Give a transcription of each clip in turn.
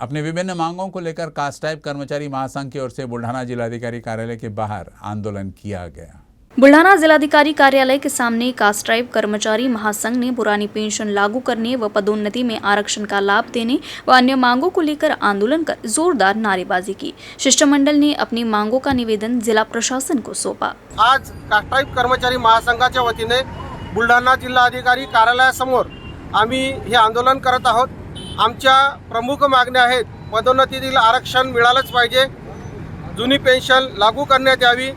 अपनी विभिन्न मांगों को लेकर कास्टाइप कर्मचारी महासंघ की ओर से बुल्ढाना जिलाधिकारी कार्यालय के बाहर आंदोलन किया गया। बुल्ढाना जिलाधिकारी कार्यालय के सामने कास्ट्राइब कर्मचारी महासंघ ने पुरानी पेंशन लागू करने व पदोन्नति में आरक्षण का लाभ देने व अन्य मांगों को लेकर आंदोलन कर जोरदार नारेबाजी की। शिष्टमंडल ने अपनी मांगों का निवेदन जिला प्रशासन को सौंपा। आज कास्ट्राइब कर्मचारी महासंघाच्या वतीने बुलढाणा जिल्हाधिकारी कार्यालयासमोर आम्ही हे आंदोलन करत आहोत। आमच्या प्रमुख मागण्या आहेत, पदोन्नतीतील आरक्षण मिळालंच पाहिजे, जुनी पेन्शन लागू करण्यात यावी,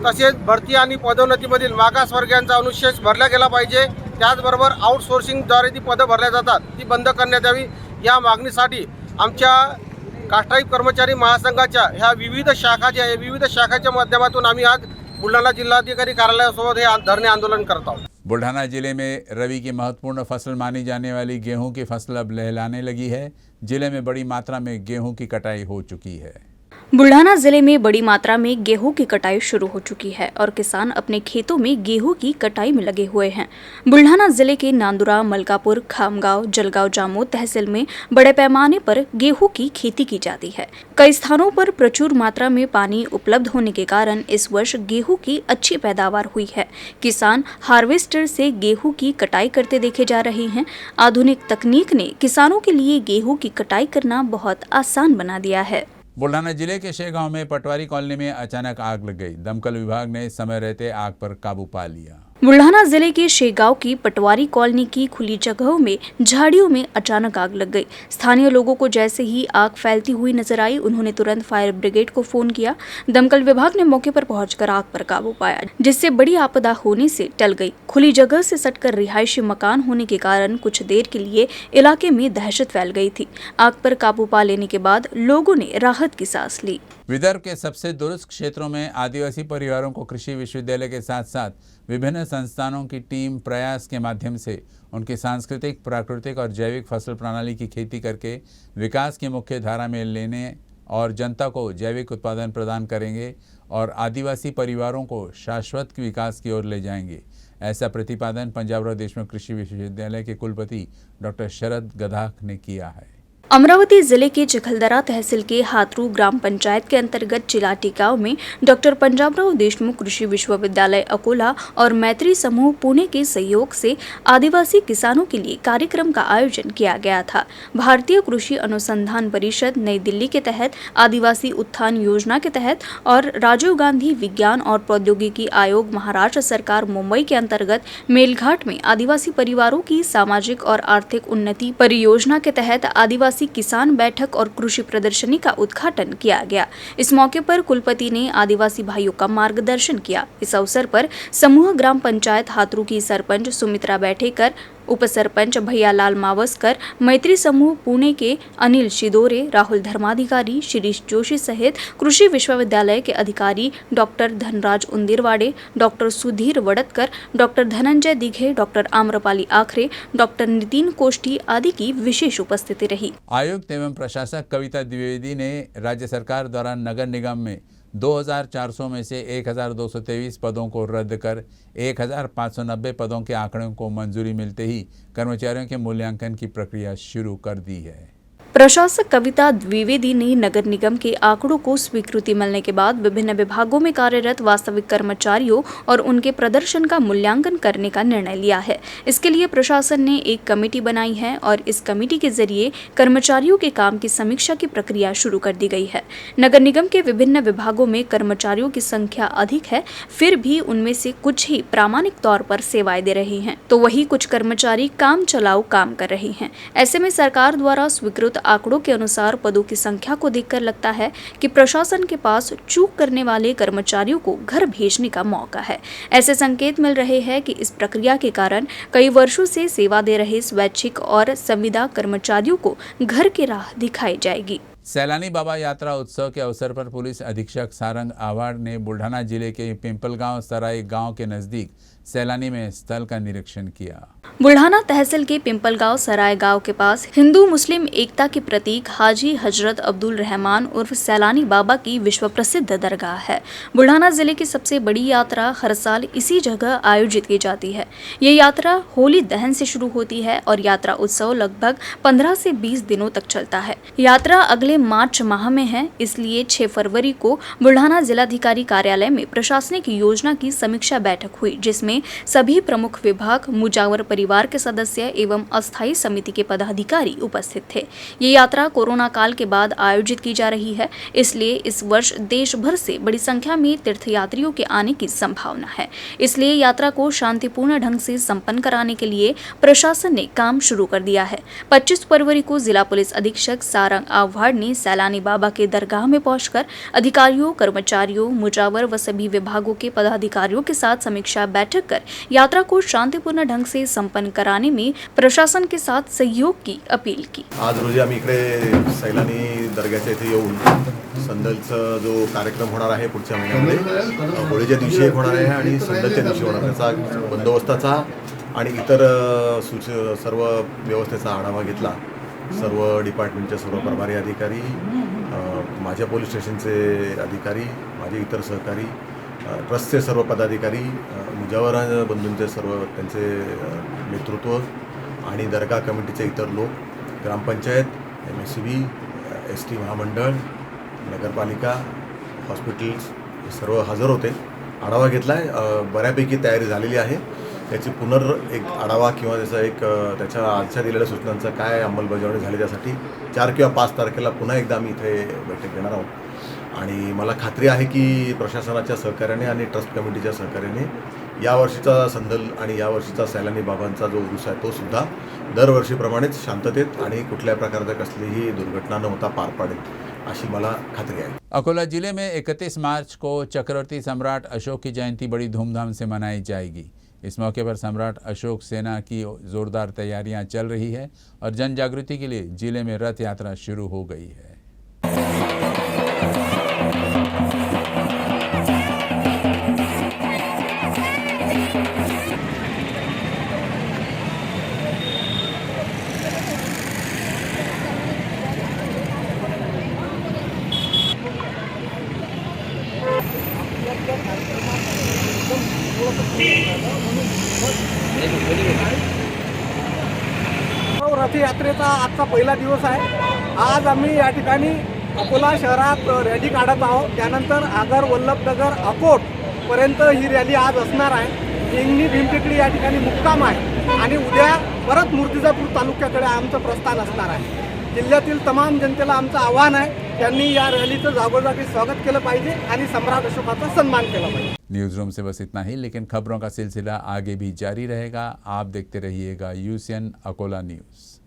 तसेच भरती आणि पदोन्नतीमधील मागासवर्गीयांचा अनुशेष भरला गेला पाहिजे, त्याचबरोबर आउटसोर्सिंगद्वारे ती पदं भरल्या जातात ती बंद करण्यात यावी। या मागणीसाठी आमच्या कास्ट्राइब कर्मचारी महासंघाच्या ह्या विविध शाखा ज्या आहे, विविध शाखाच्या माध्यमातून आम्ही आज बुलढाणा जिल्हाधिकारी कार्यालयासोबत हे धरणे आंदोलन करत आहोत। बुल्ढाना जिले में रबी की महत्वपूर्ण फसल मानी जाने वाली गेहूं की फसल अब लहलाने लगी है। जिले में बड़ी मात्रा में गेहूं की कटाई हो चुकी है। बुल्ढाना जिले में बड़ी मात्रा में गेहूं की कटाई शुरू हो चुकी है और किसान अपने खेतों में गेहूं की कटाई में लगे हुए हैं। बुल्ढाना जिले के नांदुरा, मलकापुर, खामगांव, जलगांव, जामोद तहसील में बड़े पैमाने पर गेहूं की खेती की जाती है। कई स्थानों पर प्रचुर मात्रा में पानी उपलब्ध होने के कारण इस वर्ष गेहूं की अच्छी पैदावार हुई है। किसान हार्वेस्टर से गेहूं की कटाई करते देखे जा रहे हैं। आधुनिक तकनीक ने किसानों के लिए गेहूं की कटाई करना बहुत आसान बना दिया है। बुल्ढाना जिले के शेगांव में पटवारी कॉलोनी में अचानक आग लग गई। दमकल विभाग ने समय रहते आग पर काबू पा लिया। बुल्ढाना जिले के शेगांव की पटवारी कॉलोनी की खुली जगहों में झाड़ियों में अचानक आग लग गई। स्थानीय लोगों को जैसे ही आग फैलती हुई नजर आई, उन्होंने तुरंत फायर ब्रिगेड को फोन किया। दमकल विभाग ने मौके पर पहुंचकर आग पर काबू पाया, जिससे बड़ी आपदा होने से टल गई। खुली जगह से सटकर रिहायशी मकान होने के कारण कुछ देर के लिए इलाके में दहशत फैल गई थी। आग पर काबू पा लेने के बाद लोगों ने राहत की सांस ली। विदर्भ के सबसे दूरस्थ क्षेत्रों में आदिवासी परिवारों को कृषि विश्वविद्यालय के साथ साथ विभिन्न संस्थानों की टीम प्रयास के माध्यम से उनकी सांस्कृतिक, प्राकृतिक और जैविक फसल प्रणाली की खेती करके विकास की मुख्य धारा में लेने और जनता को जैविक उत्पादन प्रदान करेंगे और आदिवासी परिवारों को शाश्वत विकास की ओर ले जाएंगे। ऐसा प्रतिपादन पंजाबराव देशमुख कृषि विश्वविद्यालय के कुलपति डॉक्टर शरद गधाख ने किया है। अमरावती जिले के चिखलदरा तहसील के हाथरू ग्राम पंचायत के अंतर्गत चिलाटी गांव में डॉक्टर पंजाबराव देशमुख कृषि विश्वविद्यालय अकोला और मैत्री समूह पुणे के सहयोग से आदिवासी किसानों के लिए कार्यक्रम का आयोजन किया गया था। भारतीय कृषि अनुसंधान परिषद नई दिल्ली के तहत, आदिवासी उत्थान योजना के तहत और राजीव गांधी विज्ञान और प्रौद्योगिकी आयोग महाराष्ट्र सरकार मुंबई के अंतर्गत मेलघाट में आदिवासी परिवारों की सामाजिक और आर्थिक उन्नति परियोजना के तहत आदिवासी किसान बैठक और कृषि प्रदर्शनी का उद्घाटन किया गया। इस मौके पर कुलपति ने आदिवासी भाइयों का मार्गदर्शन किया। इस अवसर पर समूह ग्राम पंचायत हाथरू की सरपंच सुमित्रा बैठेकर, उप सरपंच भैयालाल मावस्कर, मैत्री समूह पुणे के अनिल शिदोरे, राहुल धर्माधिकारी, शिरीष जोशी सहित कृषि विश्वविद्यालय के अधिकारी doctor Dhanraj Undirwade, doctor Sudhir Wadatkar, doctor Dhananjay Dighe, doctor Amrapali Akhare, doctor Nitin Koshti आदि की विशेष उपस्थिति रही। आयुक्त एवं प्रशासक कविता द्विवेदी ने राज्य सरकार द्वारा नगर निगम में 2400 में से 1223 पदों को रद्द कर 1590 पदों के आंकड़ों को मंजूरी मिलते ही कर्मचारियों के मूल्यांकन की प्रक्रिया शुरू कर दी है। प्रशासक कविता द्विवेदी ने नगर निगम के आंकड़ों को स्वीकृति मिलने के बाद विभिन्न विभागों में कार्यरत वास्तविक कर्मचारियों और उनके प्रदर्शन का मूल्यांकन करने का निर्णय लिया है। इसके लिए प्रशासन ने एक कमेटी बनाई है और इस कमेटी के जरिए कर्मचारियों के काम की समीक्षा की प्रक्रिया शुरू कर दी गई है। नगर निगम के विभिन्न विभागों में कर्मचारियों की संख्या अधिक है, फिर भी उनमें से कुछ ही प्रामाणिक तौर पर सेवाएं दे रहे हैं, तो वही कुछ कर्मचारी काम चलाऊ काम कर रहे हैं। ऐसे में सरकार द्वारा स्वीकृत आंकड़ों के अनुसार पदों की संख्या को देखकर लगता है कि प्रशासन के पास चूक करने वाले कर्मचारियों को घर भेजने का मौका है। ऐसे संकेत मिल रहे हैं कि इस प्रक्रिया के कारण कई वर्षों से सेवा दे रहे स्वैच्छिक और संविदा कर्मचारियों को घर की राह दिखाई जाएगी। सैलानी बाबा यात्रा उत्सव के अवसर पर पुलिस अधीक्षक सारंग आव्हाड ने बुल्ढाना जिले के पिंपलगांव सराय गांव के नजदीक सैलानी में स्थल का निरीक्षण किया। बुल्ढाना तहसील के पिंपलगांव सराय गांव के पास हिंदू मुस्लिम एकता के प्रतीक हाजी हजरत अब्दुल रहमान उर्फ सैलानी बाबा की विश्व प्रसिद्ध दरगाह है। बुल्ढाना जिले की सबसे बड़ी यात्रा हर साल इसी जगह आयोजित की जाती है। ये यात्रा होली दहन से शुरू होती है और यात्रा उत्सव लगभग 15 से 20 दिनों तक चलता है। यात्रा अगले मार्च माह में है, इसलिए 6 फरवरी को बुल्ढाना जिलाधिकारी कार्यालय में प्रशासनिक योजना की समीक्षा बैठक हुई, जिसमें सभी प्रमुख विभाग, मुजावर परिवार के सदस्य एवं अस्थायी समिति के पदाधिकारी उपस्थित थे। ये यात्रा कोरोना काल के बाद आयोजित की जा रही है, इसलिए इस वर्ष देश भर से बड़ी संख्या में तीर्थयात्रियों के आने की संभावना है। इसलिए यात्रा को शांतिपूर्ण ढंग से संपन्न कराने के लिए प्रशासन ने काम शुरू कर दिया है। 25 फरवरी को जिला पुलिस अधीक्षक सारंग आव्हाड ने सैलानी बाबा के दरगाह में पहुंचकर अधिकारियों, कर्मचारियों, मुजावर व सभी विभागों के पदाधिकारियों के साथ समीक्षा बैठक कर यात्रा को शांतिपूर्ण ढंग से संपन्न कराने में प्रशासन के साथ सहयोग की अपील की। आज रोजी आम्ही इकडे सैलानी दर्ग्याच्या इथे येऊन संदलचा जो कार्यक्रम होणार आहे पुढच्या महिन्यामध्ये होळीच्या दिवशी एक होणार आहे आणि संदलच्या दिवशी होणार आहे, त्याचा बंदोबस्ताचा आणि इतर सर्व व्यवस्थेचा आढावा घेतला। सर्व डिपार्टमेंटचे सर्व प्रभारी अधिकारी, माझ्या पोलीस स्टेशनचे अधिकारी, माझे इतर सहकारी, ट्रस्टचे सर्व पदाधिकारी, मुजावर बंधूंचे सर्व त्यांचे नेतृत्व आणि दर्गा कमिटीचे इतर लोक, ग्रामपंचायत, MSCB, ST महामंडळ, नगरपालिका, हॉस्पिटल्स हे सर्व हजर होते। आढावा घेतलाय, बऱ्यापैकी तयारी झालेली आहे। त्याची एक आढावा किंवा त्याच्या आजच्या दिलेल्या सूचनांचा काय अंमलबजावणी झाली त्यासाठी 4 किंवा 5 तारखेला पुन्हा एकदा आम्ही इथे बैठक घेणार आहोत आणि मला खात्री आहे की प्रशासनाच्या सहकार्याने आणि ट्रस्ट कमिटीच्या सहकार्याने यावर्षीचा संदल आणि यावर्षीचा सैलानी बाबांचा जो उरूस आहे तो सुद्धा दरवर्षीप्रमाणेच शांततेत आणि कुठल्या प्रकारचा कसलीही दुर्घटना न होता पार पाडेल अशी मला खात्री है। अकोला जिले में 31 मार्च को चक्रवर्ती सम्राट अशोक की जयंती बड़ी धूमधाम से मनाई जाएगी। इस मौके पर सम्राट अशोक सेना की जोरदार तैयारियां चल रही है और जन जागृति के लिए जिले में रथ यात्रा शुरू हो गई है। रथयात्रेचा आजचा पहिला दिवस आहे। आज आम्ही या ठिकाणी अकोला शहरात रॅली काढत आहोत। त्यानंतर आगर, वल्लभनगर, अकोट पर्यंत ही रॅली आज असणार आहे। इंगणी भीमटेकडी या ठिकाणी मुक्काम आहे आणि उद्या परत मूर्तिजापूर तालुक्याकडे आमचं प्रस्थान असणार आहे। जिल्ह्यातील तमाम जनतेला आमचं आव्हान आहे, त्यांनी या रॅलीचं जागोजागी स्वागत केलं पाहिजे आणि सम्राट अशोकाचा सन्मान केला पाहिजे। न्यूज़ रूम से बस इतना ही, लेकिन खबरों का सिलसिला आगे भी जारी रहेगा। आप देखते रहिएगा UCN अकोला न्यूज़।